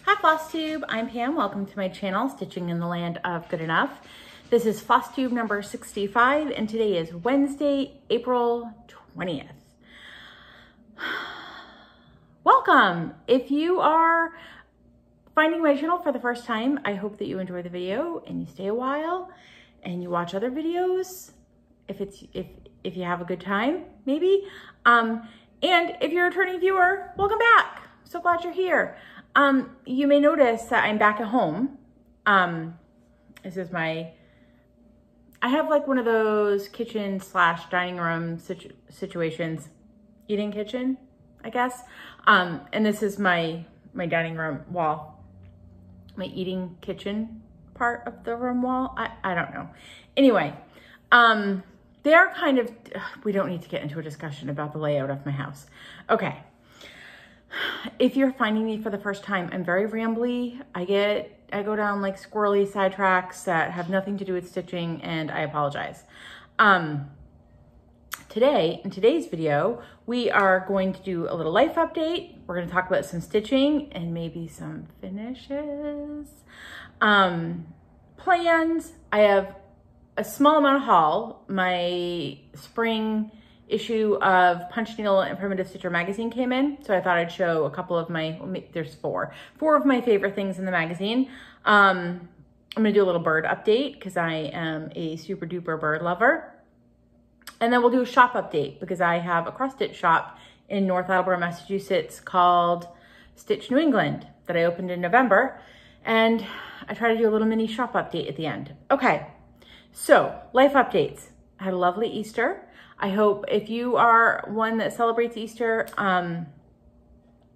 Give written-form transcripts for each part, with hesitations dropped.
Hi Flosstube, I'm Pam. Welcome to my channel, Stitching in the Land of Good Enough. This is Flosstube number 65, and today is Wednesday, April 20th. Welcome! If you are finding my channel for the first time, I hope that you enjoy the video and you stay a while and you watch other videos if you have a good time, maybe. And if you're a returning viewer, welcome back. So glad you're here. You may notice that I'm back at home. This is I have like one of those kitchen / dining room situations, eating kitchen, I guess. And this is my dining room wall, my eating kitchen part of the room wall. I don't know. Anyway, they are kind of, we don't need to get into a discussion about the layout of my house. Okay. If you're finding me for the first time, I'm very rambly. I go down like squirrely sidetracks that have nothing to do with stitching, and I apologize. In today's video, we are going to do a little life update. We're going to talk about some stitching and maybe some finishes. Plans. I have a small amount of haul. My spring issue of Punch Needle and Primitive Stitcher magazine came in, so I thought I'd show a couple of my, there's four of my favorite things in the magazine. I'm gonna do a little bird update because I am a super duper bird lover. And then we'll do a shop update because I have a cross stitch shop in North Attleboro, Massachusetts called Stitch New England that I opened in November. And I try to do a little mini shop update at the end. Okay, so life updates. I had a lovely Easter. I hope if you are one that celebrates Easter, I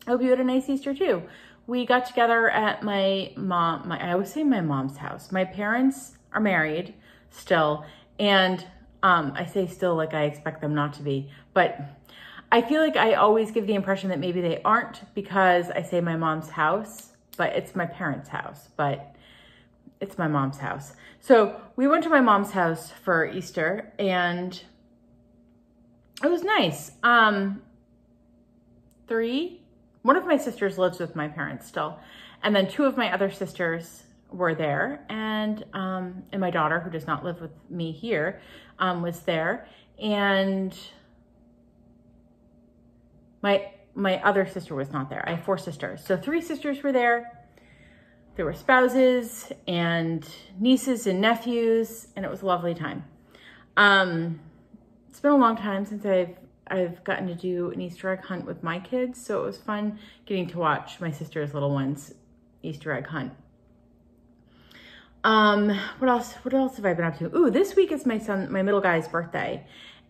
hope you had a nice Easter too. We got together at I always say my mom's house. My parents are married still, and I say still like I expect them not to be, but I feel like I always give the impression that maybe they aren't because I say my mom's house, but it's my parents' house, but it's my mom's house. So we went to my mom's house for Easter, and it was nice. One of my sisters lives with my parents still, and then two of my other sisters were there, and my daughter, who does not live with me here, was there, and my other sister was not there. I have four sisters, so three sisters were there. There were spouses and nieces and nephews, and it was a lovely time. It's been a long time since I've gotten to do an Easter egg hunt with my kids, so it was fun getting to watch my sister's little ones Easter egg hunt. What else have I been up to? Ooh, this week is my middle guy's birthday,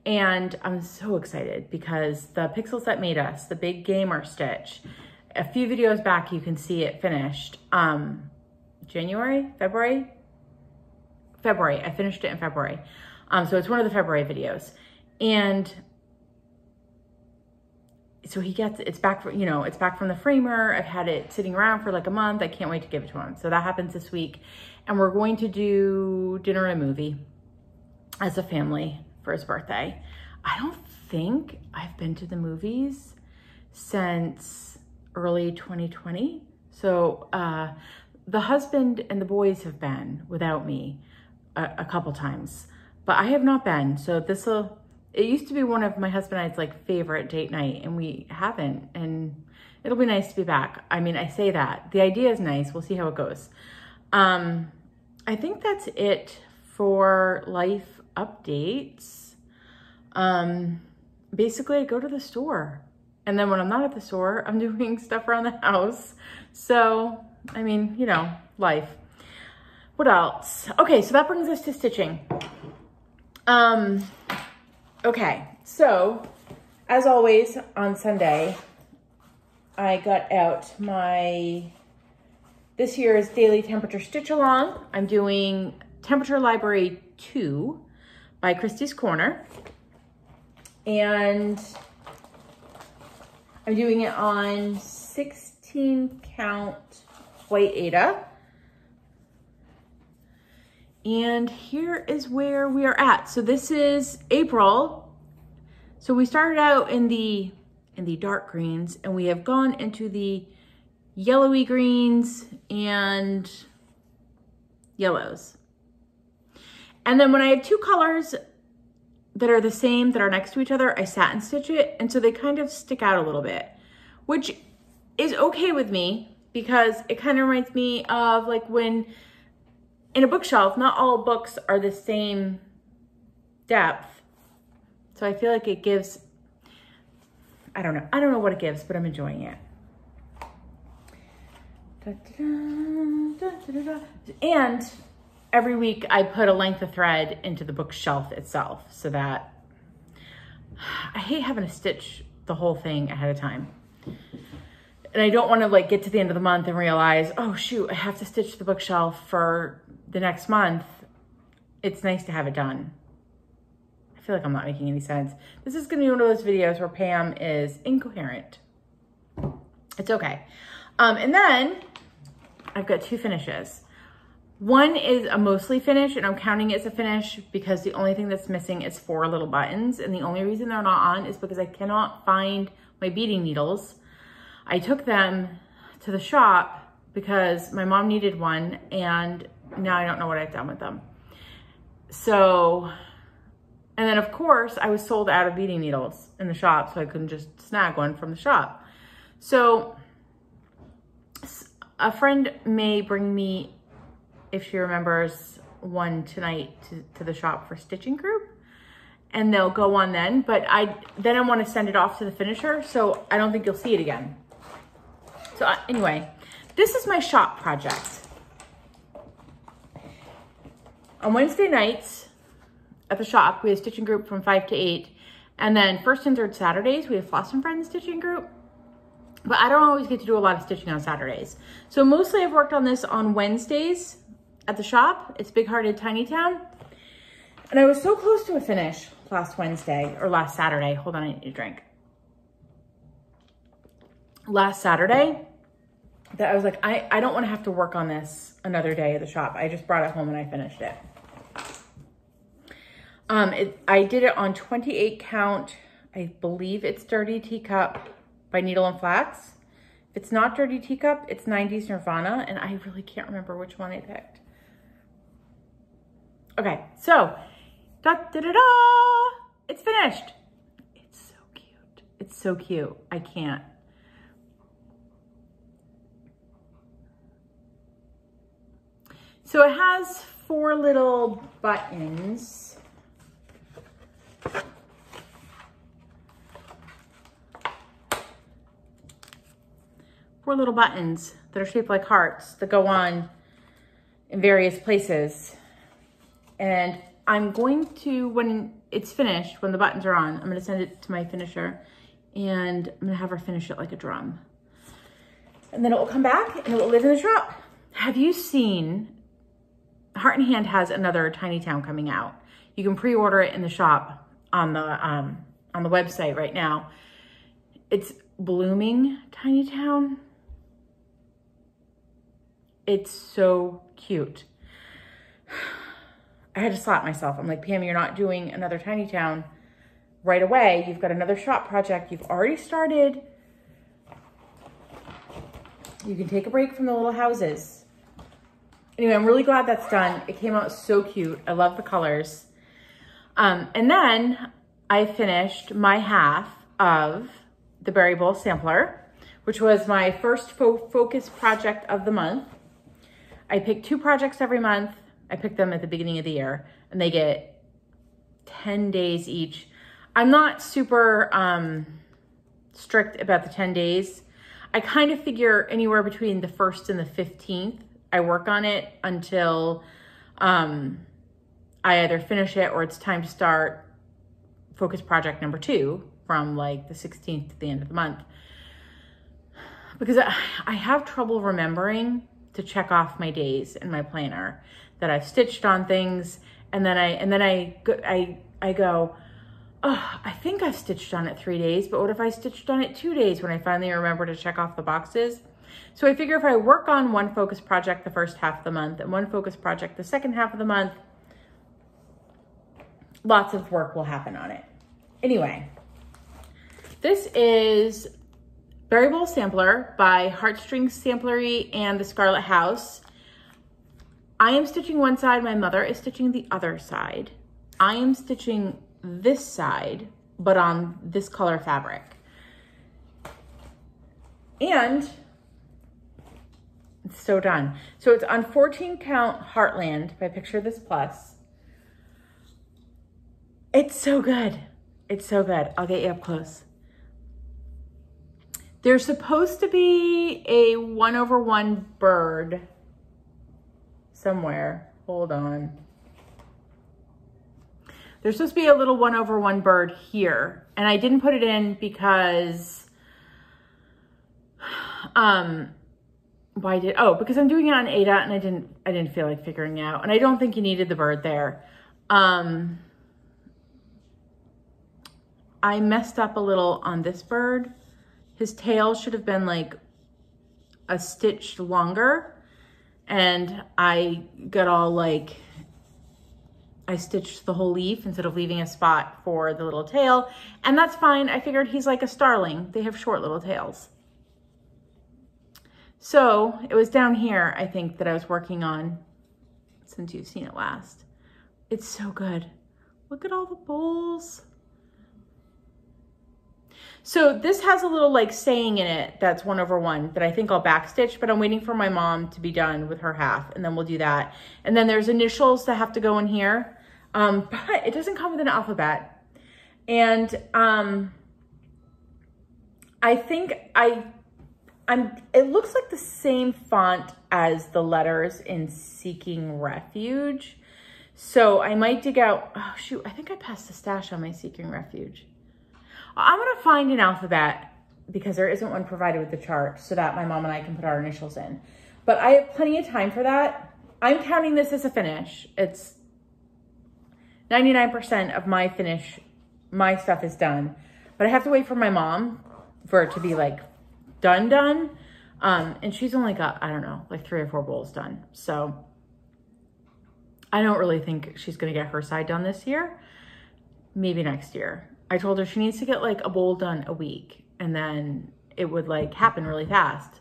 and I'm so excited because the Pixel Set Made Us, the big gamer stitch, a few videos back you can see it finished. February, I finished it in February. So it's one of the February videos. And so it's back it's back from the framer. I've had it sitting around for like a month. I can't wait to give it to him. So that happens this week. And we're going to do dinner and a movie as a family for his birthday. I don't think I've been to the movies since early 2020. So the husband and the boys have been without me a couple times, but I have not been. So it used to be one of my husband and I's like favorite date night, and we haven't, and it'll be nice to be back. I mean, I say that. The idea is nice. We'll see how it goes. I think that's it for life updates. Basically, I go to the store, and then when I'm not at the store, I'm doing stuff around the house. So, I mean, you know, life. What else? Okay, so that brings us to stitching. Okay, so as always on Sunday, I got out this year's daily temperature stitch along. I'm doing Temperature Library 2 by Christie's Corner, and I'm doing it on 16 count white Aida. And here is where we are at. So this is April. So we started out in the dark greens, and we have gone into the yellowy greens and yellows. And then when I have two colors that are the same, that are next to each other, I satin stitch it. And so they kind of stick out a little bit, which is okay with me because it kind of reminds me of like when in a bookshelf, not all books are the same depth. So I feel like it gives, I don't know what it gives, but I'm enjoying it. And every week I put a length of thread into the bookshelf itself so that I hate having to stitch the whole thing ahead of time. And I don't want to like get to the end of the month and realize, oh shoot, I have to stitch the bookshelf for the next month. It's nice to have it done. I feel like I'm not making any sense. This is going to be one of those videos where Pam is incoherent. It's okay. And then I've got two finishes. One is a mostly finish, and I'm counting it as a finish because the only thing that's missing is 4 little buttons. And the only reason they're not on is because I cannot find my beading needles. I took them to the shop because my mom needed one, and now I don't know what I've done with them. So, and then of course I was sold out of beading needles in the shop, so I couldn't just snag one from the shop. So a friend may bring me, if she remembers, one tonight to the shop for stitching group, and they'll go on then, but then I want to send it off to the finisher, so I don't think you'll see it again. So anyway, this is my shop project. On Wednesday nights at the shop, we have stitching group from 5 to 8, and then first and third Saturdays, we have Floss and Friends stitching group. But I don't always get to do a lot of stitching on Saturdays. So mostly I've worked on this on Wednesdays at the shop. It's Big Hearted Tiny Town. And I was so close to a finish last Wednesday, or last Saturday. Hold on, I need a drink. Last Saturday, that I was like, I don't want to have to work on this another day at the shop. I just brought it home and I finished it. I did it on 28 count. I believe it's Dirty Teacup by Needle and Flax. If it's not Dirty Teacup, it's 90s Nirvana, and I really can't remember which one I picked. Okay, so, it's finished. It's so cute. It's so cute. I can't. So it has 4 little buttons. 4 little buttons that are shaped like hearts that go on in various places. And I'm going to, when it's finished, when the buttons are on, I'm going to send it to my finisher, and I'm going to have her finish it like a drum. And then it will come back and it will live in the shop. Have you seen, Heart and Hand has another Tiny Town coming out. You can pre-order it in the shop on the website right now. It's Blooming Tiny Town. It's so cute. I had to slap myself. I'm like, Pam, you're not doing another Tiny Town right away. You've got another shop project you've already started. You can take a break from the little houses. Anyway, I'm really glad that's done. It came out so cute. I love the colors. And then I finished my half of the Berry Bowl Sampler, which was my first focus project of the month. I pick 2 projects every month. I pick them at the beginning of the year, and they get 10 days each. I'm not super strict about the 10 days. I kind of figure anywhere between the 1st and the 15th, I work on it until I either finish it or it's time to start focus project number 2 from like the 16th to the end of the month. Because I have trouble remembering to check off my days in my planner that I've stitched on things, and then I go, oh, I think I've stitched on it 3 days, but what if I stitched on it 2 days when I finally remember to check off the boxes? So I figure if I work on one focus project the first half of the month and one focus project the second half of the month, lots of work will happen on it. Anyway, this is Berry Bowl Sampler by Heartstrings Samplery and the Scarlet House. I am stitching one side, my mother is stitching the other side. I am stitching this side, but on this color fabric. And it's so done. So it's on 14 count Heartland by Picture This Plus. It's so good. It's so good. I'll get you up close. There's supposed to be a 1/1 bird somewhere. Hold on. There's supposed to be a little 1/1 bird here. And I didn't put it in because, because I'm doing it on Ada and I didn't feel like figuring out. And I don't think you needed the bird there. I messed up a little on this bird. His tail should have been like a stitch longer. And I got all like, I stitched the whole leaf instead of leaving a spot for the little tail. And that's fine. I figured he's like a starling. They have short little tails. So it was down here, I think, that I was working on since you've seen it last. It's so good. Look at all the bowls. So this has a little like saying in it that's 1/1 that I think I'll backstitch, but I'm waiting for my mom to be done with her half and then we'll do that. And then there's initials that have to go in here, but it doesn't come with an alphabet. And I think it looks like the same font as the letters in Seeking Refuge. So I might dig out, oh shoot, I think I passed the stash on my Seeking Refuge. I'm gonna find an alphabet because there isn't one provided with the chart so that my mom and I can put our initials in. But I have plenty of time for that. I'm counting this as a finish. It's 99% of my finish, my stuff is done. But I have to wait for my mom for it to be like done. And she's only got, I don't know, like 3 or 4 bowls done. So I don't really think she's gonna get her side done this year. Maybe next year. I told her she needs to get like a bowl done a week and then it would like happen really fast.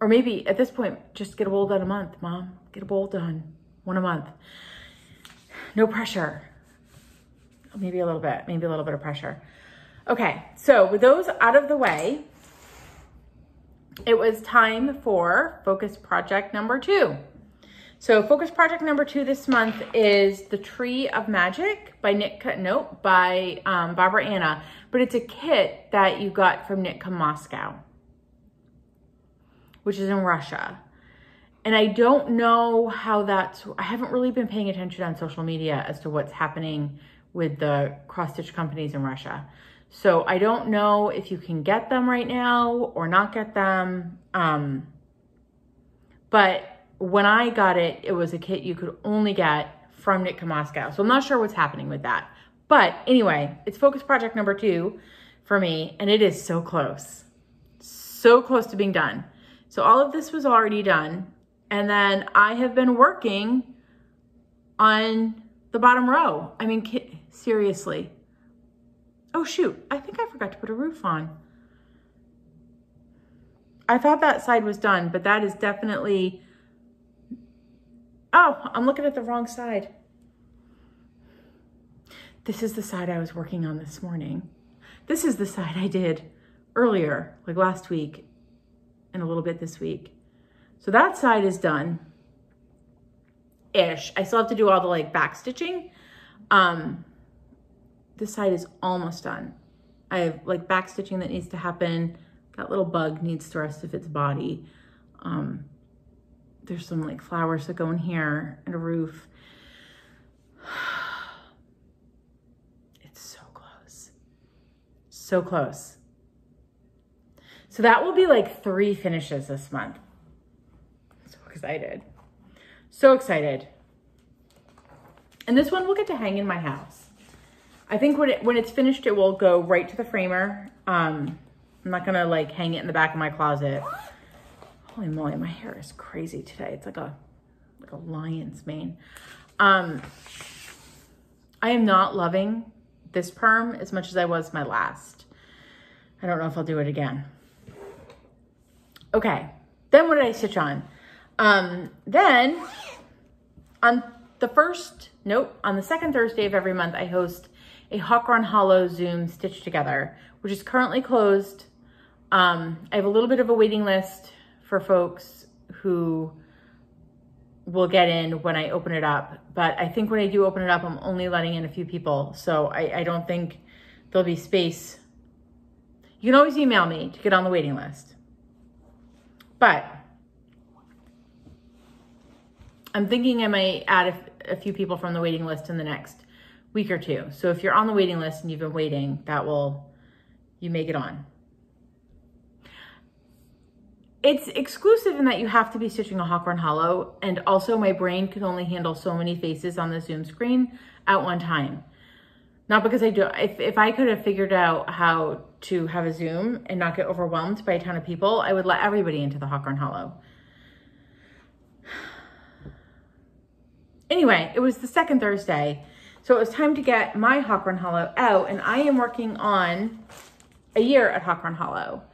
Or maybe at this point, just get a bowl done a month, Mom. Get a bowl done, 1 a month. No pressure. Maybe a little bit of pressure. Okay, so with those out of the way, it was time for focus project number 2. So focus project number 2 this month is The Tree of Magic by Knit Cut Note by Barbara Anna, but it's a kit that you got from Knit Moscow, which is in Russia. And I don't know how I haven't really been paying attention on social media as to what's happening with the cross-stitch companies in Russia. So I don't know if you can get them right now or not get them. But when I got it, it was a kit you could only get from Knit Moscow. So I'm not sure what's happening with that. But anyway, it's focus project number 2 for me, and it is so close. So close to being done. So all of this was already done. And then I have been working on the bottom row. I mean, seriously. Oh shoot, I think I forgot to put a roof on. I thought that side was done, but that is definitely, oh, I'm looking at the wrong side. This is the side I was working on this morning. This is the side I did earlier, like last week and a little bit this week. So that side is done-ish. I still have to do all the like back stitching. This side is almost done. I have like back stitching that needs to happen. That little bug needs the rest of its body. There's some like flowers that go in here and a roof. It's so close. So close. So that will be like 3 finishes this month. So excited. So excited. And this one will get to hang in my house. I think when it's finished, it will go right to the framer. I'm not gonna like hang it in the back of my closet. Holy moly, my hair is crazy today. It's like a lion's mane. I am not loving this perm as much as I was my last. I don't know if I'll do it again. Okay, then what did I stitch on? Then on the second Thursday of every month, I host a Hawk Run Hollow Zoom Stitch Together, which is currently closed. I have a little bit of a waiting list for folks who will get in when I open it up. But I think when I do open it up, I'm only letting in a few people. So I don't think there'll be space. You can always email me to get on the waiting list. But I'm thinking I might add a few people from the waiting list in the next week or two. So if you're on the waiting list and you've been waiting, you may get on. It's exclusive in that you have to be stitching a Hawk Run Hollow, and also my brain can only handle so many faces on the Zoom screen at one time. Not because if I could have figured out how to have a Zoom and not get overwhelmed by a ton of people, I would let everybody into the Hawk Run Hollow. Anyway, it was the second Thursday, so it was time to get my Hawk Run Hollow out, and I am working on a year at Hawk Run Hollow.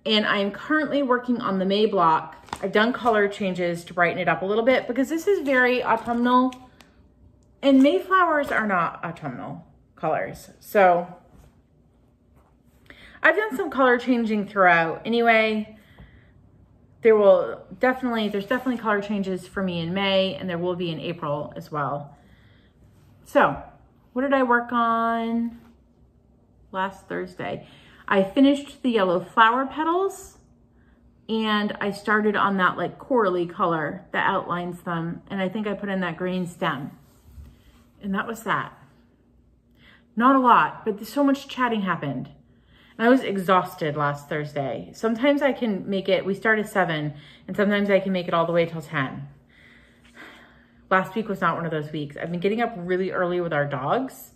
And I'm currently working on the May block. I've done color changes to brighten it up a little bit because this is very autumnal, and Mayflowers are not autumnal colors. So I've done some color changing throughout. Anyway, there's definitely color changes for me in May, and there will be in April as well. So what did I work on last Thursday? I finished the yellow flower petals, and I started on that like corally color that outlines them. And I think I put in that green stem, and that was that. Not a lot, but so much chatting happened. And I was exhausted last Thursday. Sometimes I can make it, we start at 7, and sometimes I can make it all the way till 10. Last week was not one of those weeks. I've been getting up really early with our dogs.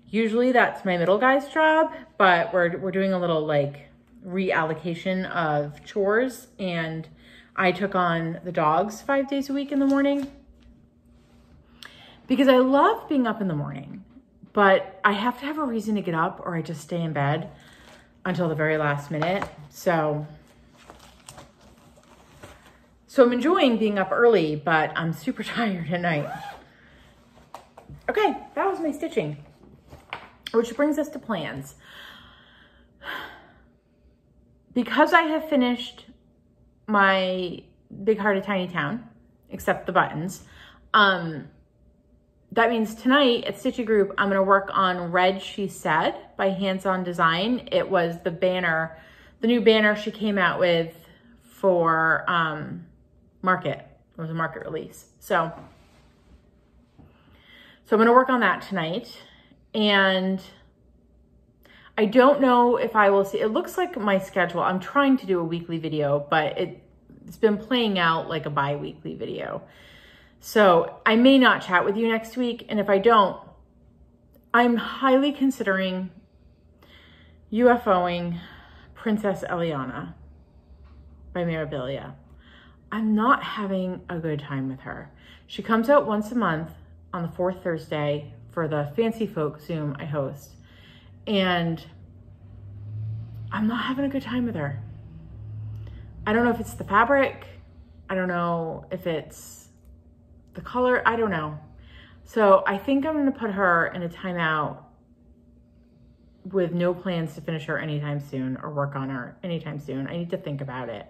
Usually that's my middle guy's job, but we're doing a little like reallocation of chores, and I took on the dogs 5 days a week in the morning because I love being up in the morning, but I have to have a reason to get up or I just stay in bed until the very last minute. So I'm enjoying being up early, but I'm super tired at night. Okay, that was my stitching. Which brings us to plans. Because I have finished my Big Hearted Tiny Town, except the buttons, that means tonight at Stitchy Group, I'm gonna work on Red She Said by Hands On Design. It was the banner, the new banner she came out with for Market. It was a Market release. So I'm gonna work on that tonight. And I don't know if I will see, it looks like my schedule, I'm trying to do a weekly video, but it's been playing out like a bi-weekly video. So I may not chat with you next week. And if I don't, I'm highly considering UFOing Princess Eliana by Mirabilia. I'm not having a good time with her. She comes out once a month on the 4th Thursday for the Fancy Folk Zoom I host. And I'm not having a good time with her. I don't know if it's the fabric. I don't know if it's the color. I don't know. So I think I'm gonna put her in a timeout with no plans to finish her anytime soon or work on her anytime soon. I need to think about it.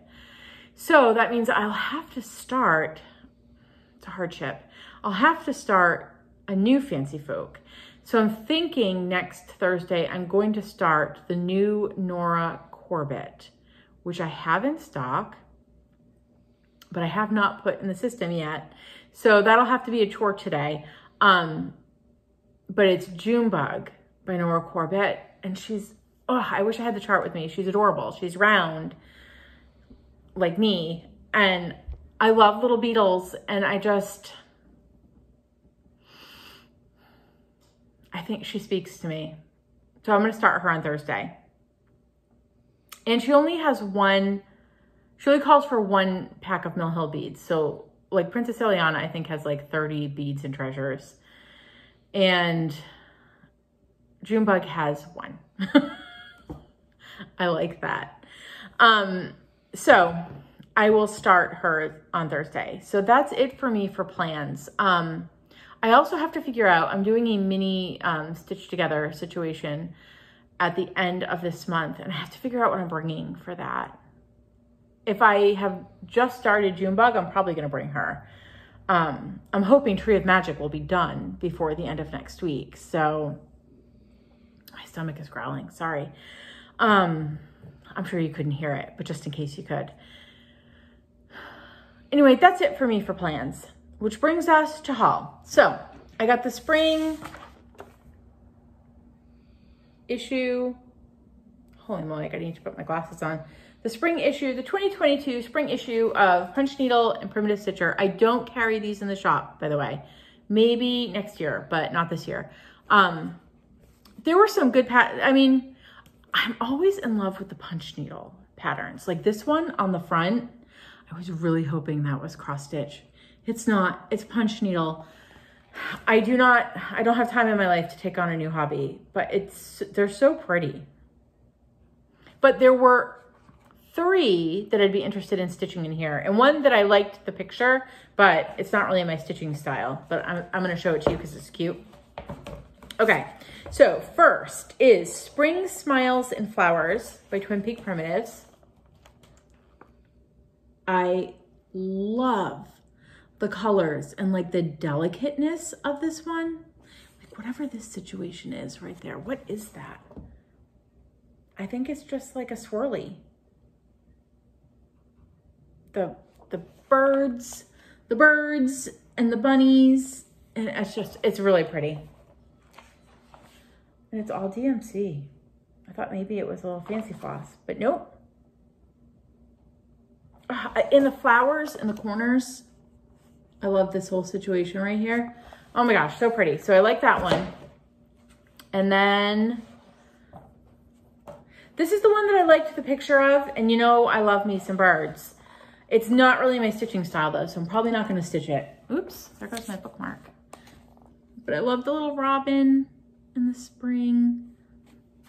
So that means I'll have to start, it's a hardship. I'll have to start a new Fancy Folk. So I'm thinking next Thursday, I'm going to start the new Nora Corbett, which I have in stock, but I have not put in the system yet. So that'll have to be a chore today. But it's Junebug by Nora Corbett. And she's, oh, I wish I had the chart with me. She's adorable. She's round like me. And I love little beetles. And I think she speaks to me. So I'm going to start her on Thursday. And she only has she only calls for 1 pack of Mill Hill beads. So like Princess Eliana, I think has like 30 beads and treasures. And Junebug has 1. I like that. So I will start her on Thursday. So that's it for me for plans. I also have to figure out, I'm doing a mini Stitch Together situation at the end of this month, and I have to figure out what I'm bringing for that. If I have just started Junebug, I'm probably gonna bring her. I'm hoping Tree of Magic will be done before the end of next week. So my stomach is growling, sorry. I'm sure you couldn't hear it, but just in case you could. Anyway, that's it for me for plans, which brings us to haul. So I got the spring issue. Holy moly, I need to put my glasses on. The spring issue, the 2022 spring issue of Punch Needle and Primitive Stitcher. I don't carry these in the shop, by the way. Maybe next year, but not this year. There were some good I mean, I'm always in love with the Punch Needle patterns. Like this one on the front, I was really hoping that was cross stitch. It's not, it's Punch Needle. I don't have time in my life to take on a new hobby, but they're so pretty. But there were 3 that I'd be interested in stitching in here, and one that I liked the picture, but it's not really my stitching style, but I'm gonna show it to you because it's cute. Okay, so first is Spring Smiles and Flowers by Twin Peak Primitives. I love the colors and like the delicateness of this one. Like whatever this situation is right there, what is that? I think it's just like a swirly. The birds and the bunnies, and it's really pretty. And it's all DMC. I thought maybe it was a little fancy floss, but nope. In the flowers in the corners, I love this whole situation right here. Oh my gosh, so pretty. So I like that one. And then this is the one that I liked the picture of, and you know I love me some birds. It's not really my stitching style though, so I'm probably not gonna stitch it. Oops, there goes my bookmark. But I love the little robin in the spring.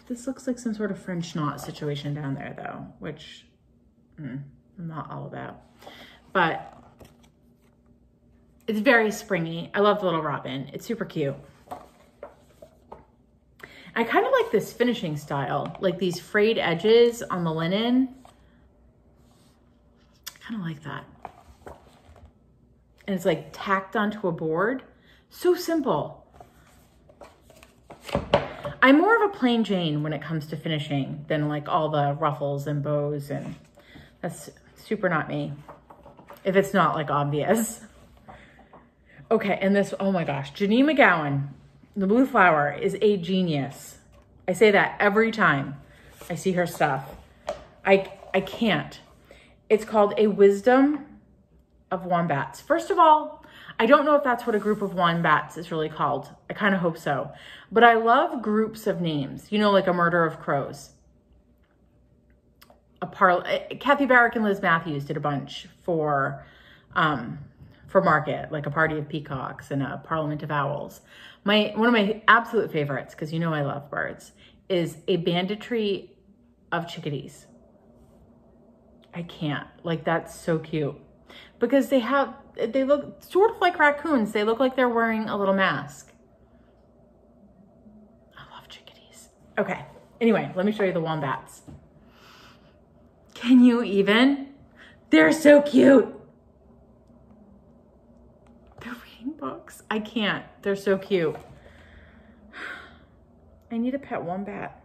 This looks like some sort of French knot situation down there though, which I'm not all about. But it's very springy. I love the little robin. It's super cute. I kind of like this finishing style, like these frayed edges on the linen. I kind of like that. And it's like tacked onto a board. So simple. I'm more of a plain Jane when it comes to finishing than like all the ruffles and bows, and that's super not me, if it's not like obvious. Okay, and this, oh my gosh, Janine McGowan, the blue flower, is a genius. I say that every time I see her stuff. I can't. It's called A Wisdom of Wombats. First of all, I don't know if that's what a group of wombats is really called. I kind of hope so. But I love groups of names, you know, like a murder of crows. Kathy Barrick and Liz Matthews did a bunch for Market, like a party of peacocks and a parliament of owls. One of my absolute favorites, because you know I love birds, is a banditry of chickadees. I can't, like that's so cute. Because they look sort of like raccoons. They look like they're wearing a little mask. I love chickadees. Okay, anyway, let me show you the wombats. Can you even? They're so cute. They're reading books. I can't. They're so cute. I need a pet wombat.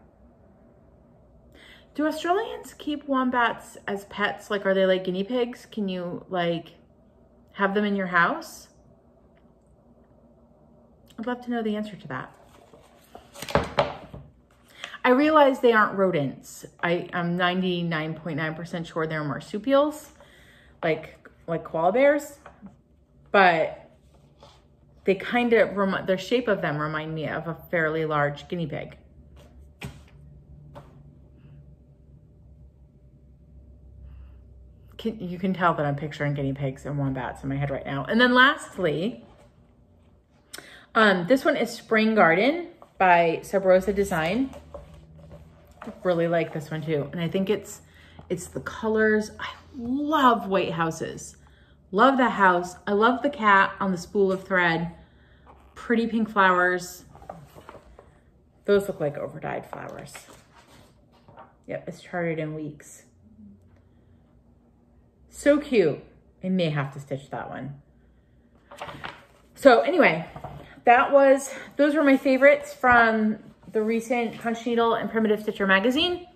Do Australians keep wombats as pets? Like, are they like guinea pigs? Can you like have them in your house? I'd love to know the answer to that. I realize they aren't rodents. I'm 99.9% sure they're marsupials, like koala bears, but they kind of, their shape of them remind me of a fairly large guinea pig. You can tell that I'm picturing guinea pigs and wombats in my head right now. And then lastly, this one is Spring Garden by Sabrosa Design. I really like this one too. And I think it's It's the colors. I love white houses. Love that house. I love the cat on the spool of thread. Pretty pink flowers. Those look like overdyed flowers. Yep, it's charted in weeks. So cute. I may have to stitch that one. So anyway, those were my favorites from the recent Punch Needle and Primitive Stitcher magazine.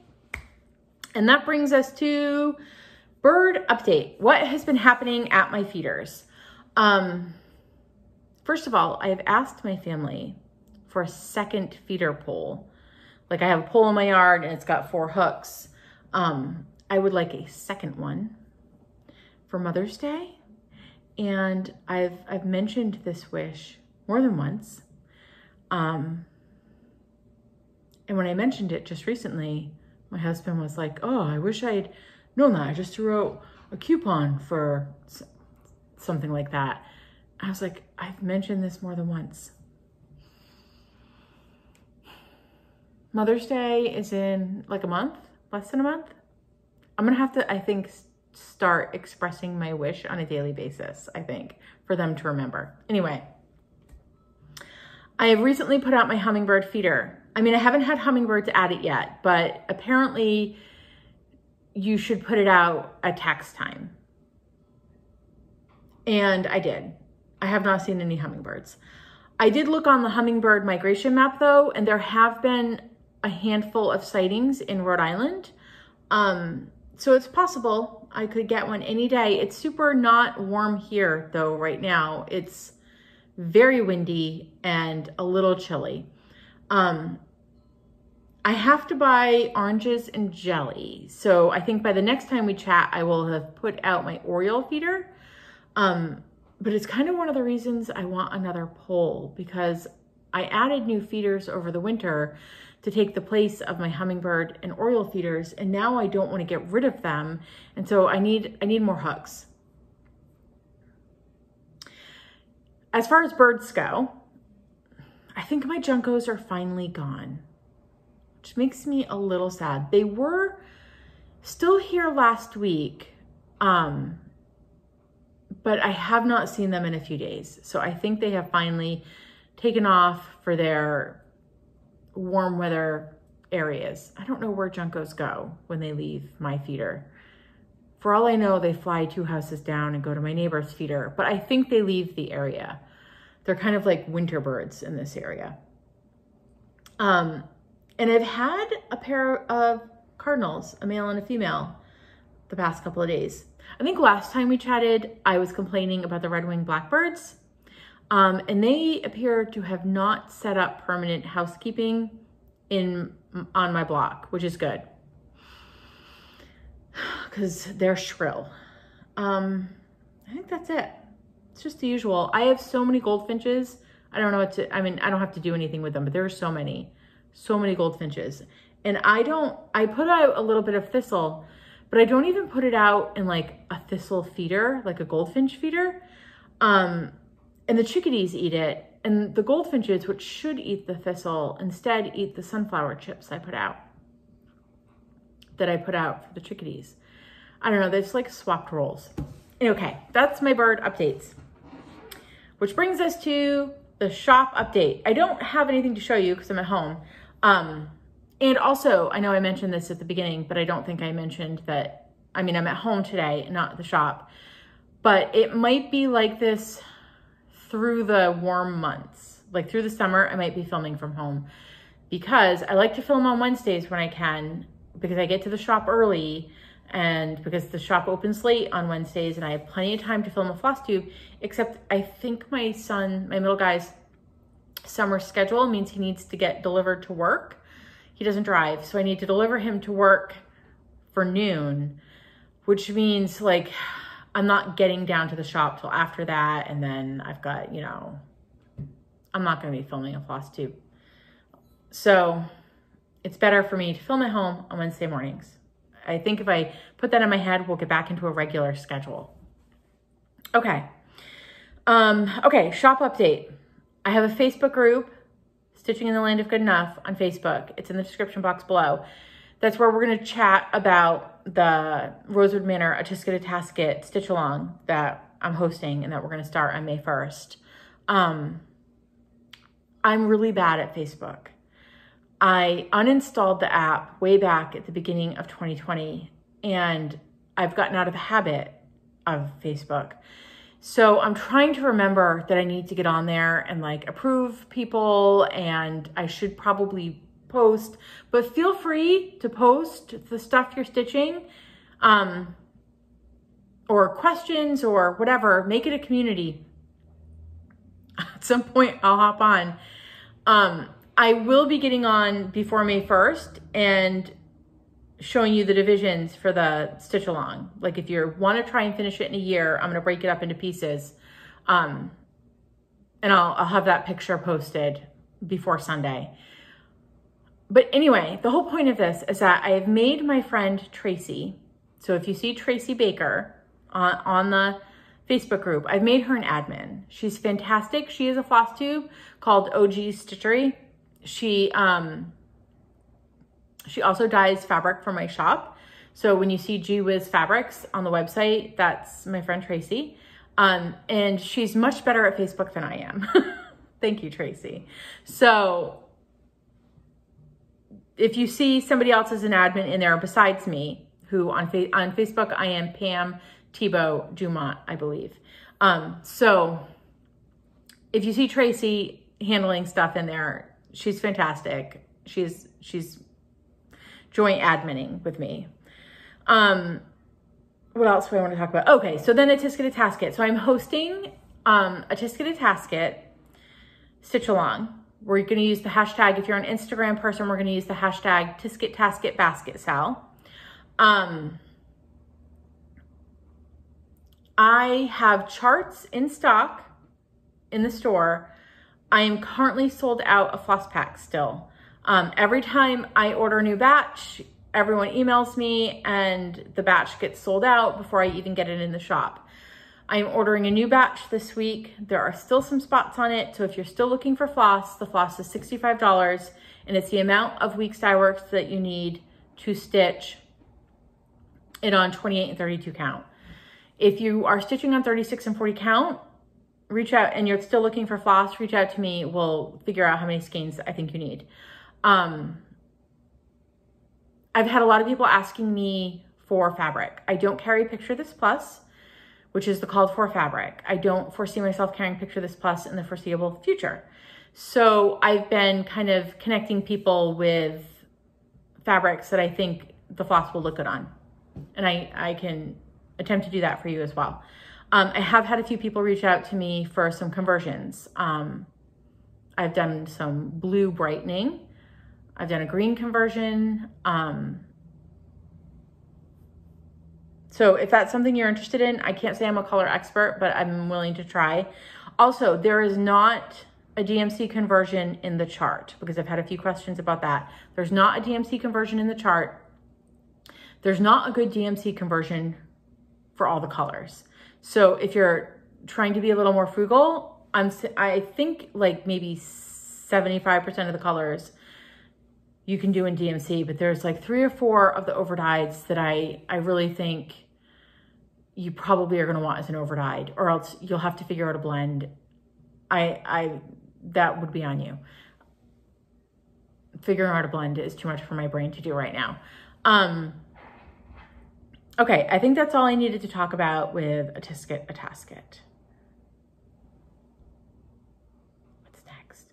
And that brings us to bird update. What has been happening at my feeders? First of all, I have asked my family for a second feeder pole. Like I have a pole in my yard and it's got 4 hooks. I would like a second one for Mother's Day. And I've mentioned this wish more than once. And when I mentioned it just recently, my husband was like, oh, I wish I'd known that. I just threw out a coupon for something like that. I was like, I've mentioned this more than once. Mother's Day is in like a month, less than a month. I'm gonna have to, I think, start expressing my wish on a daily basis, I think, for them to remember. Anyway, I have recently put out my hummingbird feeder. I mean, I haven't had hummingbirds at it yet, but apparently you should put it out at tax time. And I did. I have not seen any hummingbirds. I did look on the hummingbird migration map though, and there have been a handful of sightings in Rhode Island. So it's possible I could get one any day. It's super not warm here though right now. It's very windy and a little chilly. I have to buy oranges and jelly. So I think by the next time we chat, I will have put out my Oriole feeder. But it's kind of one of the reasons I want another pole, because I added new feeders over the winter to take the place of my hummingbird and Oriole feeders. And now I don't want to get rid of them. And so I need more hooks. As far as birds go, I think my Juncos are finally gone, which makes me a little sad. They were still here last week, but I have not seen them in a few days. So I think they have finally taken off for their warm weather areas. I don't know where Juncos go when they leave my feeder. For all I know, they fly 2 houses down and go to my neighbor's feeder, but I think they leave the area. They're kind of like winter birds in this area. And I've had a pair of cardinals, a male and a female, the past couple of days. I think last time we chatted, I was complaining about the red-winged blackbirds, and they appear to have not set up permanent housekeeping on my block, which is good, because they're shrill. I think that's it. It's just the usual. I have so many goldfinches. I don't know what to, I mean, I don't have to do anything with them, but there are so many goldfinches. And I put out a little bit of thistle, but I don't even put it out in like a thistle feeder, like a goldfinch feeder. And the chickadees eat it. And the goldfinches, which should eat the thistle, instead eat the sunflower chips I put out for the chickadees. I don't know, they just like swapped roles. Okay, that's my bird updates. Which brings us to the shop update. I don't have anything to show you because I'm at home. And also, I know I mentioned this at the beginning, but I don't think I mentioned that, I mean, I'm at home today, not at the shop. But it might be like this through the warm months. Like through the summer, I might be filming from home because I like to film on Wednesdays when I can, because I get to the shop early and because the shop opens late on Wednesdays and I have plenty of time to film a Flosstube, except I think my son, my middle guy's summer schedule means he needs to get delivered to work. He doesn't drive, so I need to deliver him to work for noon, which means like I'm not getting down to the shop till after that, and then I've got, you know, I'm not going to be filming a Flosstube. So it's better for me to film at home on Wednesday mornings. I think if I put that in my head, we'll get back into a regular schedule. Okay. Okay, shop update. I have a Facebook group, Stitching in the Land of Good Enough, on Facebook. It's in the description box below. That's where we're going to chat about the Rosewood Manor A Tisket to Tasket Stitch Along that I'm hosting and that we're going to start on May 1st. I'm really bad at Facebook. I uninstalled the app way back at the beginning of 2020, and I've gotten out of the habit of Facebook. So I'm trying to remember that I need to get on there and like approve people, and I should probably post, but feel free to post the stuff you're stitching, or questions or whatever. Make it a community. At some point I'll hop on. I will be getting on before May 1st and showing you the divisions for the stitch along. Like if you want to try and finish it in a year, I'm going to break it up into pieces. And I'll have that picture posted before Sunday. But anyway, the whole point of this is that I have made my friend Tracy. So if you see Tracy Baker on the Facebook group, I've made her an admin. She's fantastic. She is a Flosstube called OG Stitchery. She also dyes fabric for my shop. So when you see Gee Whiz Fabrics on the website, that's my friend Tracy. And she's much better at Facebook than I am. Thank you, Tracy. So if you see somebody else as an admin in there besides me, who on Facebook, I am Pam Thibault Dumont, I believe. So if you see Tracy handling stuff in there, she's fantastic. She's joint adminning with me. What else do I want to talk about? Okay, so then A Tisket to Tasket. So I'm hosting A Tisket to Tasket Stitch Along. We're going to use the hashtag, if you're an Instagram person, we're going to use the hashtag Tisket Tasket Basket Sal. I have charts in stock in the store. I am currently sold out of floss packs still. Every time I order a new batch, everyone emails me and the batch gets sold out before I even get it in the shop. I am ordering a new batch this week. There are still some spots on it. So if you're still looking for floss, the floss is $65 and it's the amount of weeks dye works that you need to stitch it on 28 and 32 count. If you are stitching on 36 and 40 count, reach out, and you're still looking for floss, reach out to me. We'll figure out how many skeins I think you need. I've had a lot of people asking me for fabric. I don't carry Picture This Plus, which is the called for fabric. I don't foresee myself carrying Picture This Plus in the foreseeable future. So I've been kind of connecting people with fabrics that I think the floss will look good on. And I can attempt to do that for you as well. I have had a few people reach out to me for some conversions. I've done some blue brightening. I've done a green conversion. So if that's something you're interested in, I can't say I'm a color expert, but I'm willing to try. Also, there is not a DMC conversion in the chart because I've had a few questions about that. There's not a DMC conversion in the chart. There's not a good DMC conversion for all the colors. So if you're trying to be a little more frugal, I think like maybe 75% of the colors you can do in DMC, but there's like 3 or 4 of the overdyes that I really think you probably are going to want as an overdyed, or else you'll have to figure out a blend. That would be on you. Figuring out a blend is too much for my brain to do right now. Okay, I think that's all I needed to talk about with A Tisket, A Tasket. What's next?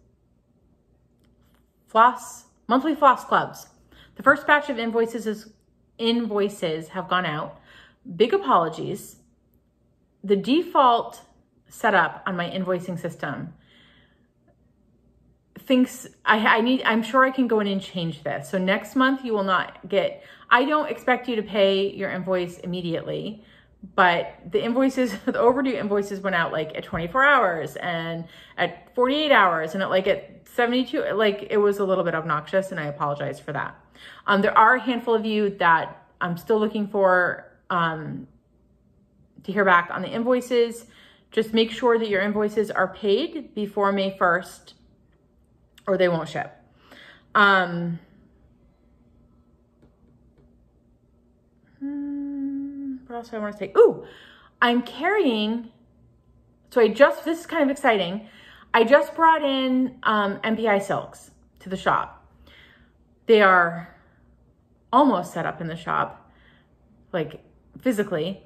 Floss, monthly floss clubs. The first batch of invoices have gone out. Big apologies. The default setup on my invoicing system thinks I'm sure I can go in and change this. So next month you will not get, I don't expect you to pay your invoice immediately, but the invoices, the overdue invoices went out like at 24 hours and at 48 hours and at 72, like it was a little bit obnoxious and I apologize for that. There are a handful of you that I'm still looking for to hear back on the invoices. Just make sure that your invoices are paid before May 1st or they won't ship. what else do I want to say? Ooh, I'm carrying, so this is kind of exciting. I just brought in MPI silks to the shop. They are almost set up in the shop, like physically.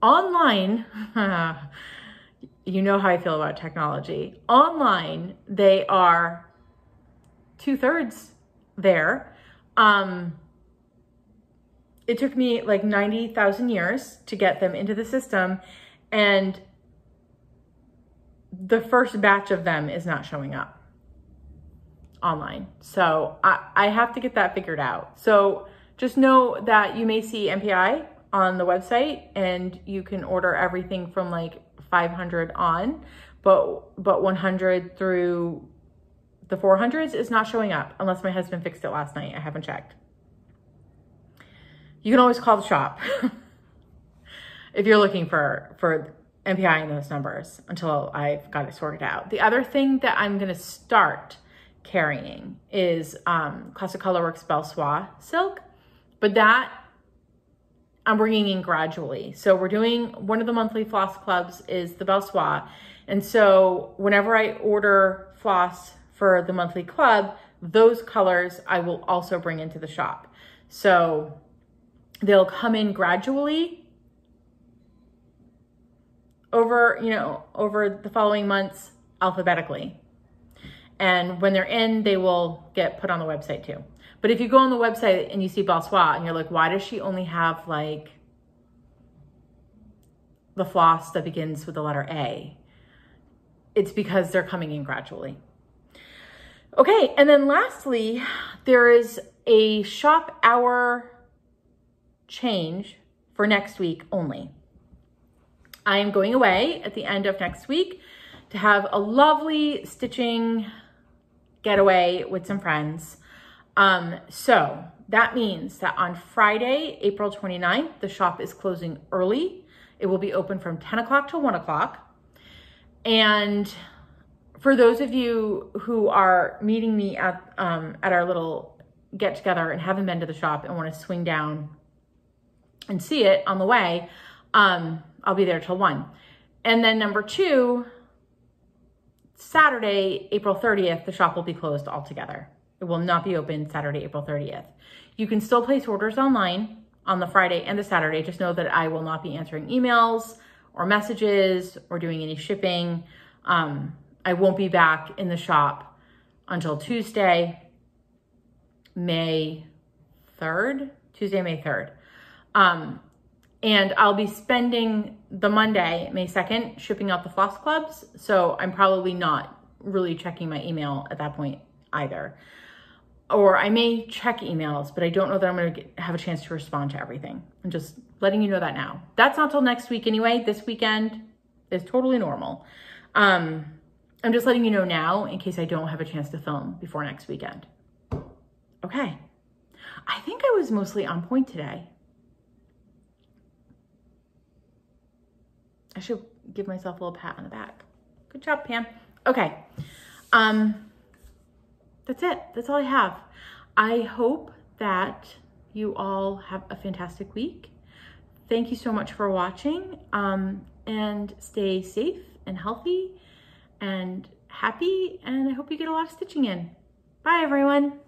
Online, you know how I feel about technology. Online, they are 2/3 there. It took me like 90,000 years to get them into the system, and the first batch of them is not showing up online. So I have to get that figured out. So just know that you may see MPI on the website, and you can order everything from like 500 on, but 100 through the 400s is not showing up unless my husband fixed it last night. I haven't checked. You can always call the shop if you're looking for MPI in those numbers until I've got it sorted out. The other thing that I'm gonna start carrying is Classic Colorworks Belsois silk, but that I'm bringing in gradually. So we're doing, one of the monthly floss clubs is the Belsois. And so whenever I order floss for the monthly club, those colors I will also bring into the shop. So they'll come in gradually over, over the following months alphabetically. And when they're in, they will get put on the website too. But if you go on the website and you see Belsois and you're like, why does she only have like the floss that begins with the letter A? It's because they're coming in gradually. Okay, and then lastly, there is a shop hour change for next week only. I am going away at the end of next week to have a lovely stitching getaway with some friends. So that means that on Friday, April 29th, the shop is closing early. It will be open from 10 o'clock to 1 o'clock. And for those of you who are meeting me at our little get together and haven't been to the shop and want to swing down and see it on the way, I'll be there till 1. And then number 2, Saturday, April 30th, the shop will be closed altogether. It will not be open Saturday, April 30th. You can still place orders online on the Friday and the Saturday. Just know that I will not be answering emails or messages or doing any shipping. I won't be back in the shop until Tuesday, May 3rd. And I'll be spending the Monday, May 2nd, shipping out the floss clubs. So I'm probably not really checking my email at that point either. Or I may check emails, but I don't know that I'm gonna have a chance to respond to everything. I'm just letting you know that now. That's not till next week anyway. This weekend is totally normal. I'm just letting you know now in case I don't have a chance to film before next weekend. Okay. I think I was mostly on point today. I should give myself a little pat on the back. Good job, Pam. Okay. That's it. That's all I have. I hope that you all have a fantastic week. Thank you so much for watching, and stay safe and healthy and happy. And I hope you get a lot of stitching in. Bye, everyone.